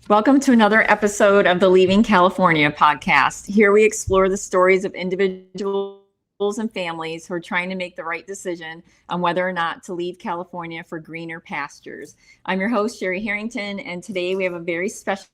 Welcome to another episode of the Leaving California podcast. Here we explore the stories of individuals and families who are trying to make the right decision on whether or not to leave California for greener pastures. I'm your host, Cherie Harrington, and today we have a very special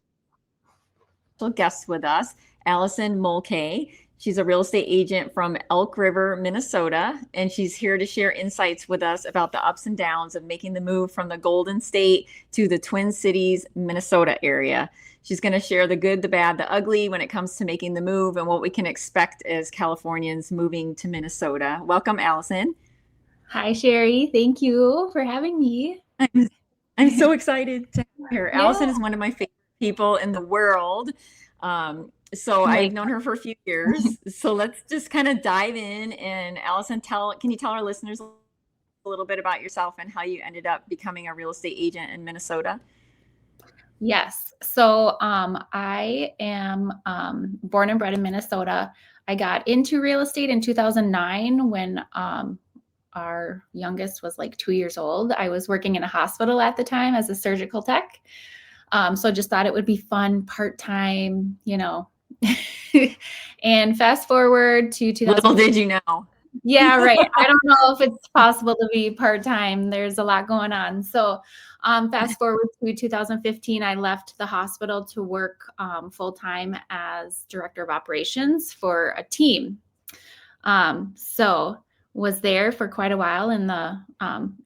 guest with us, Allison Mulcahy. She's a real estate agent from Elk River, Minnesota, and she's here to share insights with us about the ups and downs of making the move from the Golden State to the Twin Cities, Minnesota area. She's going to share the good, the bad, the ugly when it comes to making the move and what we can expect as Californians moving to Minnesota. Welcome, Allison. Hi, Cherie. Thank you for having me. I'm so excited to have her. Yeah. Allison is one of my favorite people in the world. So I've known her for a few years. So let's just kind of dive in. And Allison, can you tell our listeners a little bit about yourself and how you ended up becoming a real estate agent in Minnesota? Yes. So I am born and bred in Minnesota. I got into real estate in 2009 when our youngest was like 2 years old. I was working in a hospital at the time as a surgical tech. So just thought it would be fun, part-time, and fast forward to 2000. Little did you know. Yeah, right. I don't know if it's possible to be part-time. There's a lot going on. So fast forward to 2015, I left the hospital to work full-time as director of operations for a team. So was there for quite a while in an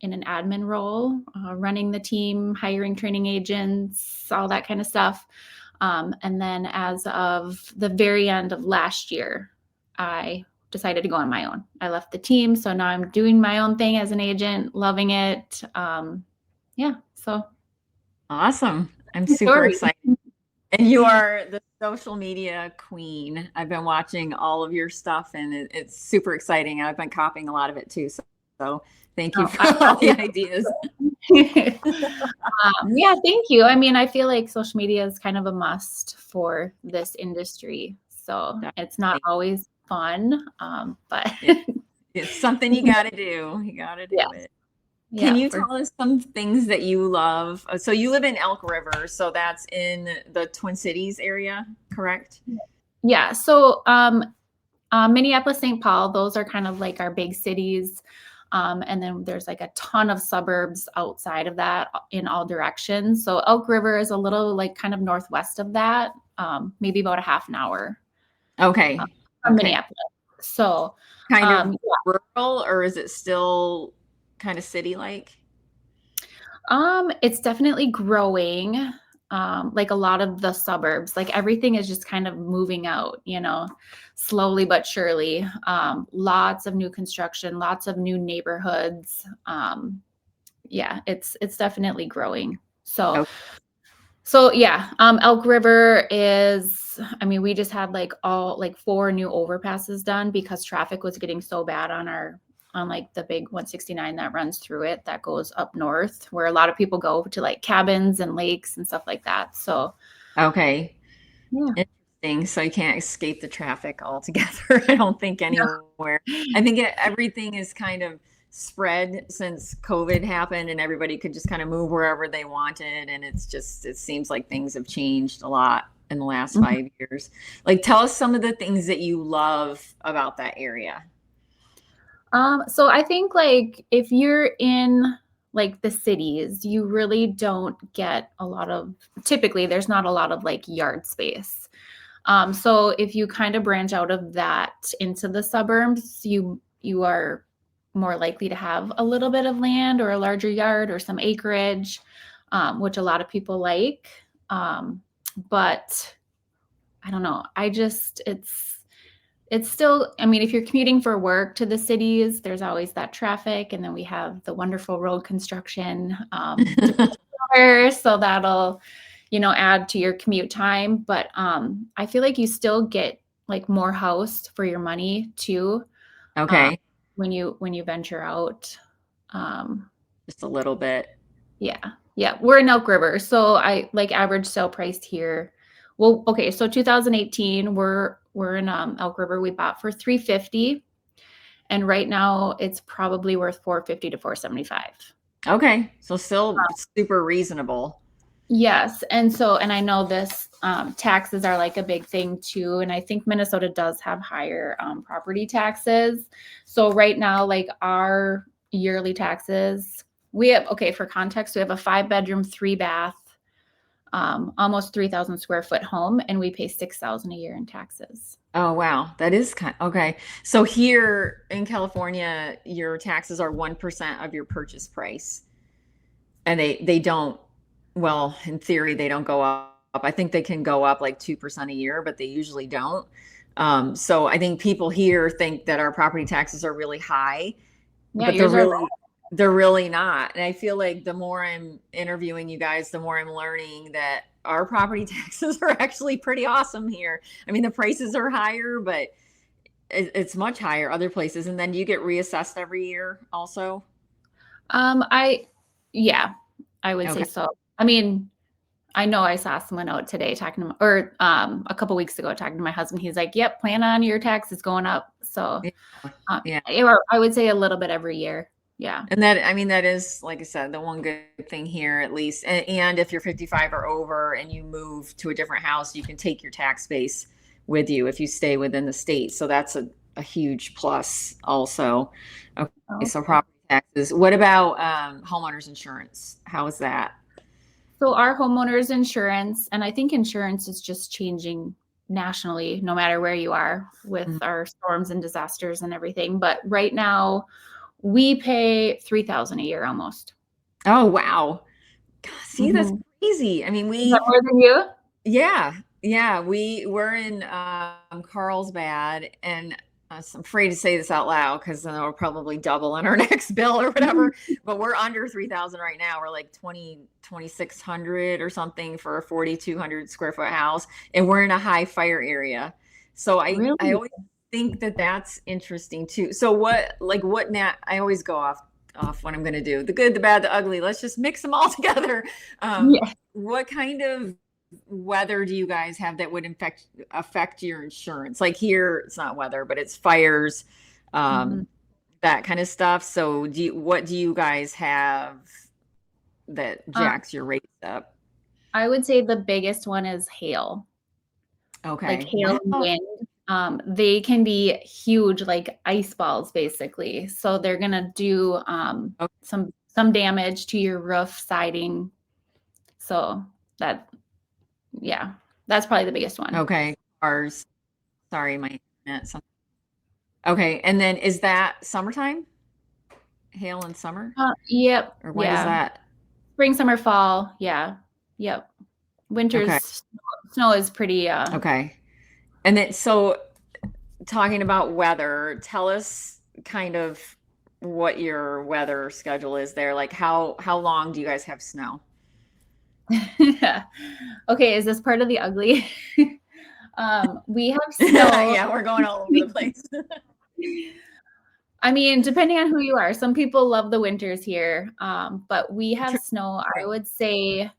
admin role, running the team, hiring training agents, all that kind of stuff. And then as of the very end of last year, I decided to go on my own. I left the team. So now I'm doing my own thing as an agent, loving it. So. Awesome. I'm super excited. And you are the social media queen. I've been watching all of your stuff and it's super exciting. I've been copying a lot of it too. So thank you for all the ideas. Yeah, thank you. I mean, I feel like social media is kind of a must for this industry. So it's not always fun, but it's something you got to do. You got to do it. Can you tell us some things that you love? So you live in Elk River, so that's in the Twin Cities area, correct? Yeah. So Minneapolis, St. Paul, those are kind of like our big cities. And then there's like a ton of suburbs outside of that in all directions. So Elk River is a little like kind of northwest of that, maybe about a half an hour. Okay. From Minneapolis. So kind of rural, or is it still kind of city-like? It's definitely growing. Like a lot of the suburbs, like everything is just kind of moving out, slowly but surely. Lots of new construction, lots of new neighborhoods. It's definitely growing. So Elk River is, we just had like 4 new overpasses done because traffic was getting so bad on like the big 169 that runs through it, that goes up north, where a lot of people go to like cabins and lakes and stuff like that. So, okay. Yeah. Interesting. So you can't escape the traffic altogether. I don't think anywhere. I think everything is kind of spread since COVID happened and everybody could just kind of move wherever they wanted. And it seems like things have changed a lot in the last 5 years. Like, tell us some of the things that you love about that area. So I think like if you're in like the cities, you really don't get typically there's not a lot of like yard space. So if you kind of branch out of that into the suburbs, you are more likely to have a little bit of land or a larger yard or some acreage, which a lot of people like. But I don't know. It's still, if you're commuting for work to the cities, there's always that traffic. And then we have the wonderful road construction. So that'll, add to your commute time. But I feel like you still get like more house for your money too. Okay. When you venture out. Just a little bit. Yeah. Yeah. We're in Elk River. So I like average sale price here. Well, okay. So 2018, we're in Elk River. We bought for $350, and right now it's probably worth $450 to $475. Okay, so still super reasonable. Yes. And I know this, taxes are like a big thing too. And I think Minnesota does have higher property taxes. So right now, like our yearly taxes, we have, okay, for context, we have a 5-bedroom, 3-bath, almost 3,000 square foot home, and we pay 6,000 a year in taxes. Oh, wow. That is okay. So here in California, your taxes are 1% of your purchase price. And they don't, well, in theory, they don't go up. I think they can go up like 2% a year, but they usually don't. So I think people here think that our property taxes are really high, Yeah, but yours are low. they're really not. And I feel like the more I'm interviewing you guys, the more I'm learning that our property taxes are actually pretty awesome here. I mean, the prices are higher, but it's much higher other places. And then you get reassessed every year also. I, yeah, I would say Okay. so. I mean, I know I saw someone out today talking to, or a couple weeks ago talking to my husband. He's like, "Yep, plan on your taxes going up." So, Yeah. Yeah. I would say a little bit every year. Yeah. And that, I mean, that is, like I said, the one good thing here, at least. And if you're 55 or over and you move to a different house, you can take your tax base with you if you stay within the state. So that's a huge plus also. Okay. So Okay. property taxes. What about homeowners insurance? How is that? So our homeowners insurance, and I think insurance is just changing nationally, no matter where you are with Mhm. our storms and disasters and everything. But right now, we pay 3,000 a year almost. Oh, wow. God, see, that's Mhm. crazy. I mean, Is that more than you? yeah, yeah, we're in Carlsbad, and I'm afraid to say this out loud because then it'll probably double on our next bill or whatever. But we're under 3,000 right now. We're like 2,600 or something for a 4,200 square foot house, and we're in a high fire area. So I Really? always think that that's interesting too. So what now? I always go off what I'm going to do, the good, the bad, the ugly. Let's just mix them all together. Yeah. What kind of weather do you guys have that would affect your insurance? Like here, it's not weather, but it's fires, Mhm. um, that kind of stuff. So what do you guys have that Uh, jacks your rates up? I would say the biggest one is hail, like Okay. hail and Wow. wind. They can be huge, like ice balls, basically. So they're gonna do some damage to your roof siding. So that, yeah, that's probably the biggest one. Okay. Cars. Sorry, my internet. Okay. And then is that summertime? Hail in summer? Yep, Or when is yeah. that? Spring, summer, fall, yeah, yep. Okay. Winter's snow is pretty. Okay. And then so talking about weather, tell us kind of what your weather schedule is there. Like how long do you guys have snow? Okay, is this part of the ugly? We have snow. Yeah, we're going all over the place. I mean, depending on who you are, some people love the winters here, but we have True. snow, I True. would say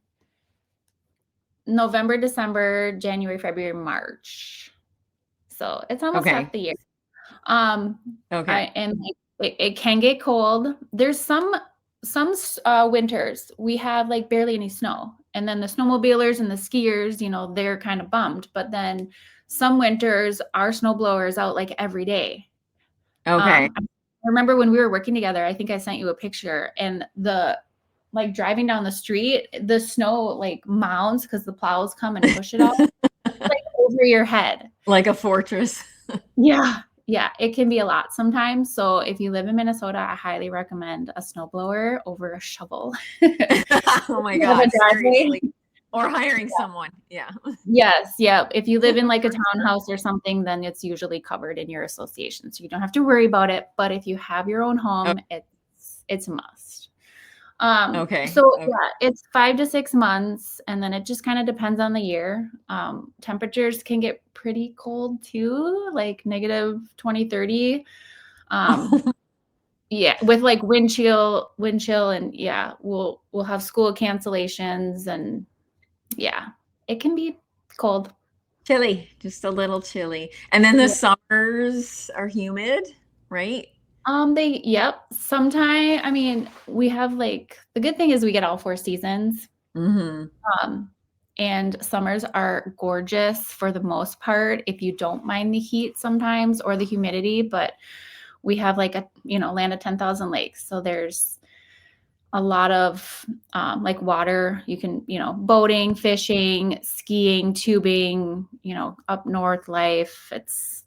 November, December, January, February, March. So it's almost half Okay. the year. Um, Okay. and it can get cold. There's some winters we have like barely any snow, and then the snowmobilers and the skiers, they're kind of bummed. But then some winters, our snow blower is out like every day. Okay. I remember when we were working together, I think I sent you a picture, and the like driving down the street, the snow like mounds because the plows come and push it all like over your head. Like a fortress. Yeah. Yeah, it can be a lot sometimes. So if you live in Minnesota, I highly recommend a snowblower over a shovel. Oh my You have a God, driveway. seriously. Or hiring someone. Yeah. Yes, yeah. If you live in like a townhouse or something, then it's usually covered in your association. So you don't have to worry about it. But if you have your own home, it's a must. Okay. So Okay. yeah, it's 5 to 6 months, and then it just kind of depends on the year. Temperatures can get pretty cold too, like negative 20, 30. Um, yeah, with like wind chill, and yeah, we'll have school cancellations, and yeah, it can be cold. Chilly, just a little chilly. And then the Yeah. summers are humid, right? Yep. Sometime, I mean, we have like the good thing is we get all 4 seasons. Mm-hmm. Um, and summers are gorgeous for the most part if you don't mind the heat sometimes or the humidity, but we have like a, land of 10,000 lakes. So there's a lot of like water. You can, boating, fishing, skiing, tubing, up north life. It's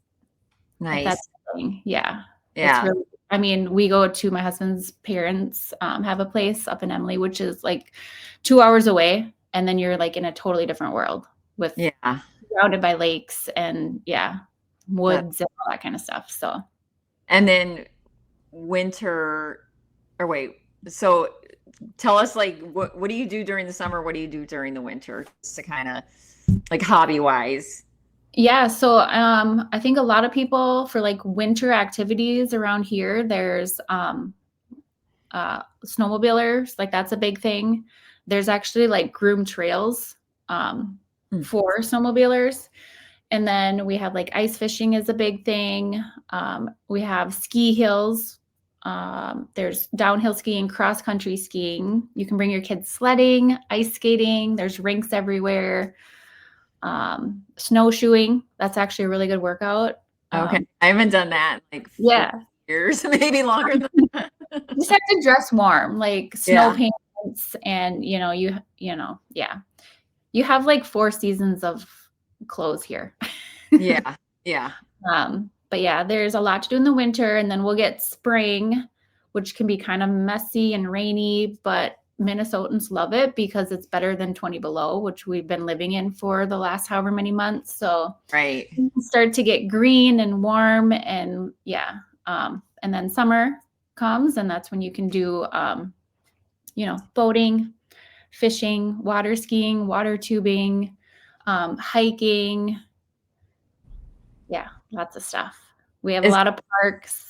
if Nice. that's a thing. Yeah. It's Yeah. really, I mean, we go to my husband's parents have a place up in Emily, which is like 2 hours away. And then you're like in a totally different world with Yeah. surrounded by lakes and That, woods and all that kind of stuff. So and then winter, or wait, so tell us, like, what do you do during the summer? What do you do during the winter? Just to kind of like hobby wise. yeah, so I think a lot of people for like winter activities around here, there's snowmobilers, like that's a big thing. There's actually like groomed trails for snowmobilers. And then we have like ice fishing is a big thing. We have ski hills. There's downhill skiing, cross country skiing. You can bring your kids sledding, ice skating. There's rinks everywhere. Snowshoeing. That's actually a really good workout. Okay. I haven't done that in like 4 Yeah. years, maybe longer than that. You just have to dress warm, like snow Yeah. pants and yeah. You have like 4 seasons of clothes here. Yeah. Yeah. But yeah, there's a lot to do in the winter, and then we'll get spring, which can be kind of messy and rainy, but Minnesotans love it because it's better than 20 below, which we've been living in for the last however many months. So Right. you can start to get green and warm and and then summer comes, and that's when you can do boating, fishing, water skiing, water tubing, hiking. Yeah, lots of stuff. We have a lot of parks.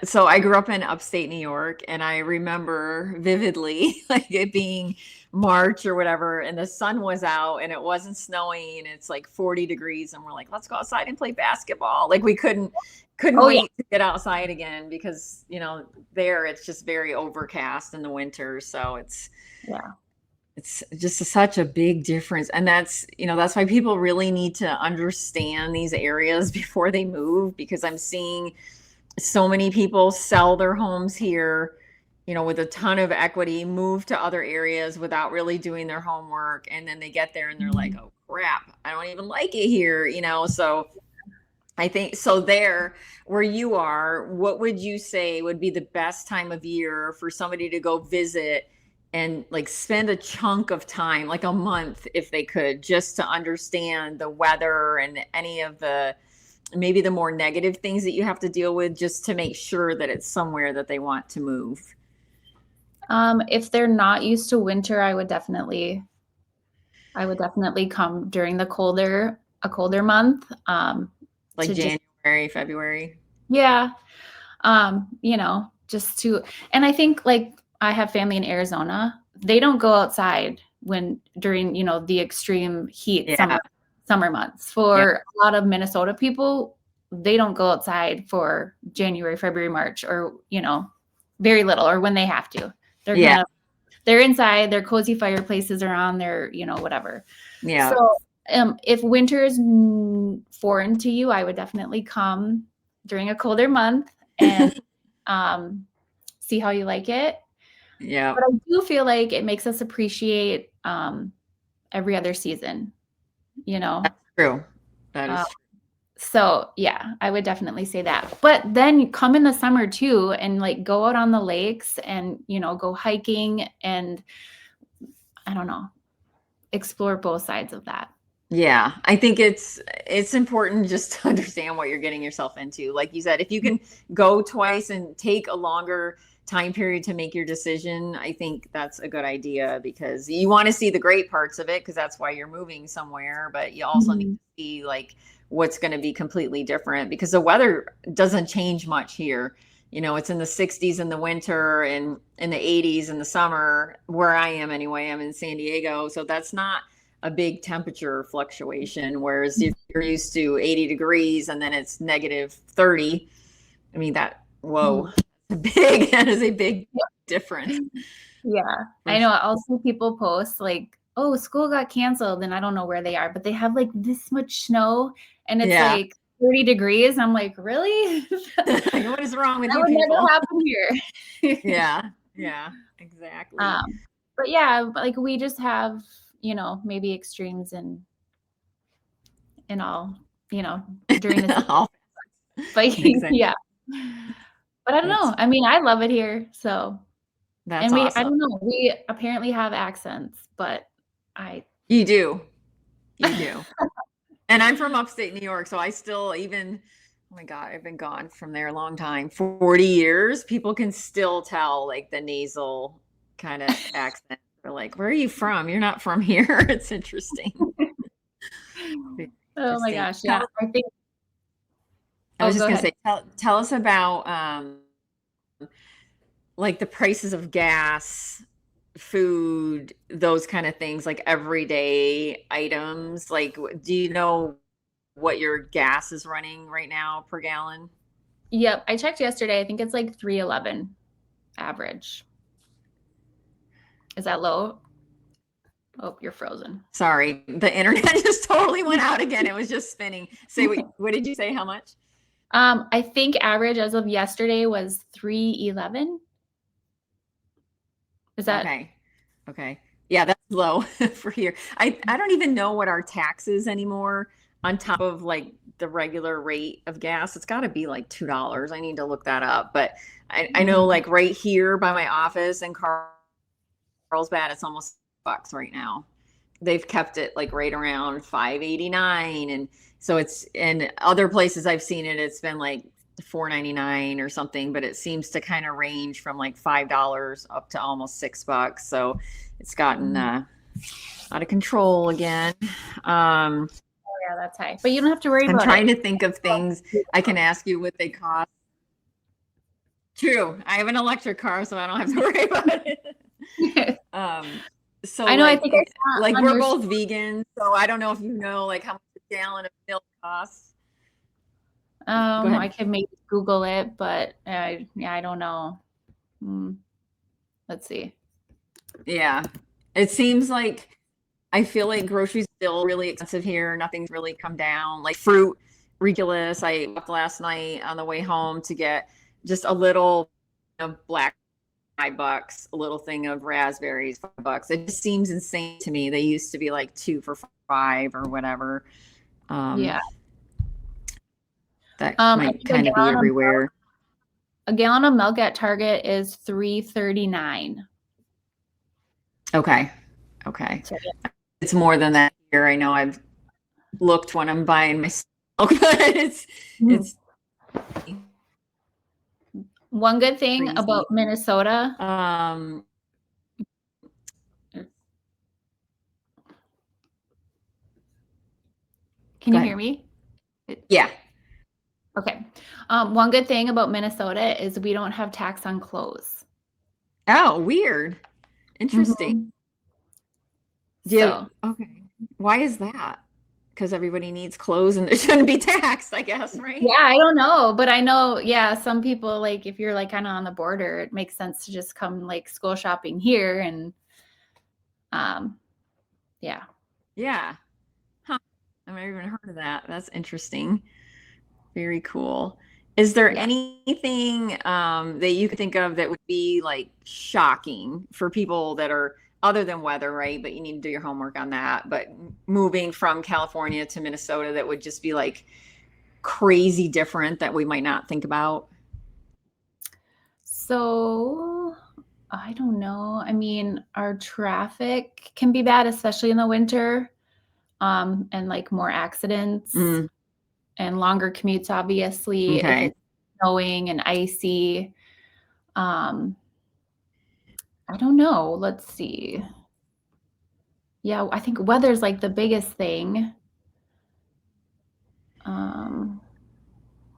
So I grew up in upstate New York, and I remember vividly like it being March or whatever, and the sun was out and it wasn't snowing and it's like 40 degrees and we're like, let's go outside and play basketball. Like we couldn't Oh, wait to get outside again because, there it's just very overcast in the winter. So it's just such a big difference. And that's why people really need to understand these areas before they move, because I'm seeing so many people sell their homes here, with a ton of equity, move to other areas without really doing their homework. And then they get there and they're like, oh crap, I don't even like it here, So I think, so there where you are, what would you say would be the best time of year for somebody to go visit and like spend a chunk of time, like a month, if they could, just to understand the weather and any of maybe the more negative things that you have to deal with, just to make sure that it's somewhere that they want to move? If they're not used to winter, I would definitely come during a colder month. Like January, February. Yeah. Just to, and I think like I have family in Arizona. They don't go outside during, the extreme heat summer months. For a lot of Minnesota people, they don't go outside for January, February, March, or, very little, or when they have to. They're inside, their cozy fireplaces are on, their, whatever. Yeah. So if winter is foreign to you, I would definitely come during a colder month and see how you like it. Yeah. But I do feel like it makes us appreciate every other season, That's true. That is true. So yeah, I would definitely say that. But then come in the summer too, and like go out on the lakes and, go hiking and I don't know, explore both sides of that. Yeah, I think it's important just to understand what you're getting yourself into. Like you said, if you can go twice and take a longer time period to make your decision, I think that's a good idea, because you want to see the great parts of it, because that's why you're moving somewhere, but you also need to see like what's going to be completely different, because the weather doesn't change much here. It's in the 60s in the winter and in the 80s in the summer, where I am anyway. I'm in San Diego, so that's not a big temperature fluctuation. Whereas if you're used to 80 degrees and then it's negative 30, I mean, that is a big difference. Yeah, I know. I'll see people post like, "Oh, school got canceled," and I don't know where they are, but they have like this much snow, and it's Yeah. like 30 degrees. I'm like, really? What is wrong with That you would never people? happen here. Yeah. Yeah. Exactly. But yeah, like we just have, maybe extremes in all, during the season. All- But exactly. yeah. But I don't That's know. I mean, I love it here. So, that's and I awesome. don't know, we apparently have accents, but I You do. You do. And I'm from upstate New York, so I still even, oh my God, I've been gone from there a long time. 40 years, people can still tell like the nasal kind of accent. They're like, where are you from? You're not from here. It's interesting. oh my Interesting. gosh, yeah. I think I was oh, just go gonna ahead. say, tell us about like the prices of gas, food, those kind of things, like everyday items. Like, do you know what your gas is running right now per gallon? Yep, I checked yesterday. I think it's like 3.11 average. Is that low? Oh, you're frozen. Sorry, the internet just totally went out again. It was just spinning. Say what did you say? How much? I think average as of yesterday was 3.11. Is that Okay. Okay. Yeah, that's low for here. I don't even know what our tax is anymore on top of like the regular rate of gas. It's got to be like $2. I need to look that up. But I know like right here by my office in Carlsbad, it's almost bucks right now. They've kept it like right around 5.89, and so it's in other places I've seen it, it's been like 4.99 or something, but it seems to kind of range from like $5 up to almost $6. So it's gotten out of control again. yeah, that's high. But you don't have to worry I'm about trying it. to think of things I can ask you what they cost. True, I have an electric car, so I don't have to worry about it. So I know, I think I saw like on we're your both vegan, so I don't know if you know like how much a gallon of milk costs. Go I ahead. could maybe Google it, but yeah, I don't know. Let's see. Yeah. It seems like I feel like groceries still really expensive here. Nothing's really come down. Like fruit, ridiculous. I walked last night on the way home to get just a little of black $5, a little thing of raspberries, $5. It just seems insane to me. They used to be like 2 for $5 or whatever. Yeah. That I might think kind of be everywhere. a gallon of milk at Target is $3.39. Okay. Okay. So, yeah. It's more than that here. I know I've looked when I'm buying my milk, but it's One good thing crazy. about Minnesota. Can Go you ahead. hear me? Yeah. Okay. One good thing about Minnesota is we don't have tax on clothes. Oh, weird. Interesting. So, Okay. Why is that? Because everybody needs clothes and they shouldn't be taxed, I guess, right? yeah, I don't know, but I know, yeah, some people like if you're like kind of on the border, it makes sense to just come like school shopping here and yeah. Yeah. Huh. I've never even heard of that. That's interesting. Very cool. Is there Yeah. anything that you could think of that would be like shocking for people that are other than weather, right? But you need to do your homework on that. But moving from California to Minnesota, that would just be like crazy different that we might not think about. So, I don't know. I mean, our traffic can be bad, especially in the winter, and like more accidents Mm, and longer commutes, obviously, if okay. it's snowing and icy. Um, I don't know. Let's see. Yeah, I think weather's like the biggest thing. Um,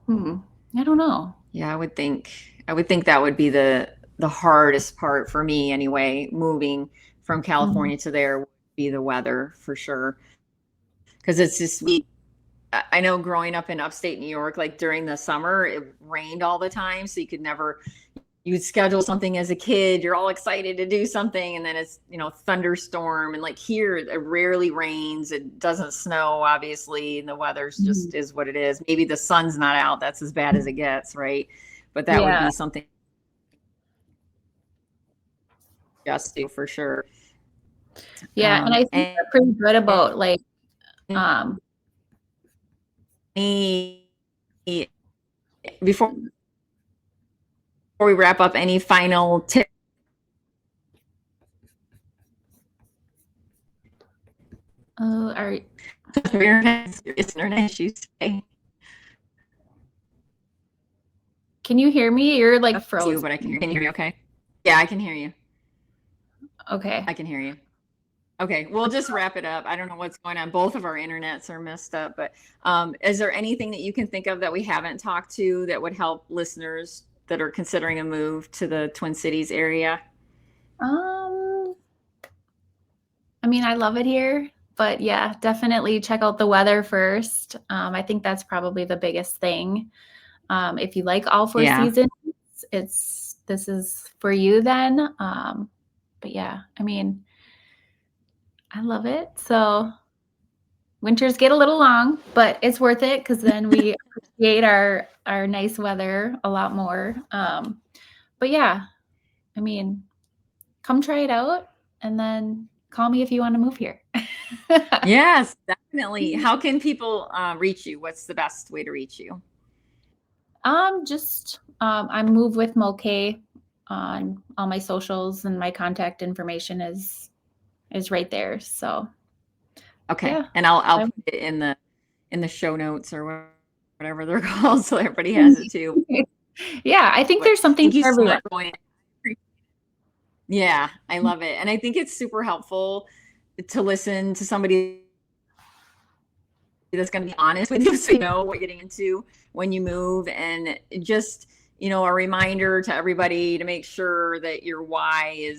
hmm, I don't know. Yeah, I would think that would be the hardest part for me anyway, moving from Mhm. California to there would be the weather for sure. Because it's just I know growing up in upstate New York, like during the summer, it rained all the time, so you could never you would schedule something as a kid, you're all excited to do something, and then it's, thunderstorm. And like here, it rarely rains. It doesn't snow, obviously, and the weather's just is what it is. Maybe the sun's not out. That's as bad as it gets, right? But that would be something just do for sure. Yeah. And I think they're pretty good about like, before we wrap up, any final tips? Oh, all right. It's internet issues today. Can you hear me? You're like frozen. But I can hear you. Okay. Yeah, I can hear you. Okay. I can hear you. Okay, we'll just wrap it up. I don't know what's going on. Both of our internets are messed up, but is there anything that you can think of that we haven't talked to that would help listeners that are considering a move to the Twin Cities area? I mean, I love it here, but yeah, definitely check out the weather first. I think that's probably the biggest thing. If you like all four seasons, this is for you then. But yeah, I mean, I love it. So winters get a little long, but it's worth it because then we appreciate our nice weather a lot more. But yeah, I mean, come try it out and then call me if you want to move here. Yes, definitely. How can people reach you? What's the best way to reach you? I move with Mulcahy on all my socials, and my contact information is right there. So okay, yeah. and I'll put it in the show notes or whatever they're called, so everybody has it too. Yeah, I think there's something for everyone. Yeah, I love it, and I think it's super helpful to listen to somebody that's going to be honest with you, so you know what you're getting into when you move, and just a reminder to everybody to make sure that your why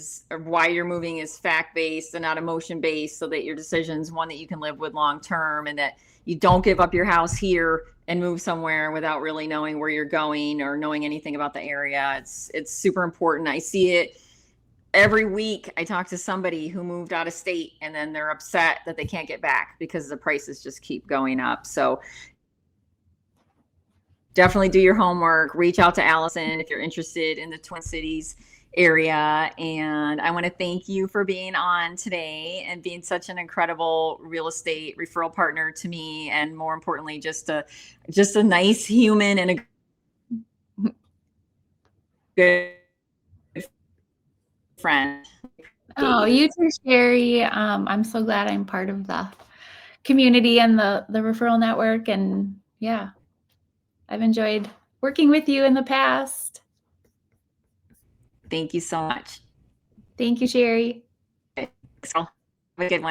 you're moving is fact-based and not emotion-based, so that your decision's one that you can live with long term, and that you don't give up your house here and move somewhere without really knowing where you're going or knowing anything about the area. It's super important. I see it every week. I talk to somebody who moved out of state and then they're upset that they can't get back because the prices just keep going up. So definitely do your homework, reach out to Allison if you're interested in the Twin Cities area. And I want to thank you for being on today and being such an incredible real estate referral partner to me. And more importantly, just a nice human and a good friend. Oh, you too, Cherie. I'm so glad I'm part of the community and the referral network. And yeah, I've enjoyed working with you in the past. Thank you so much. Thank you, Cherie. Have a good one.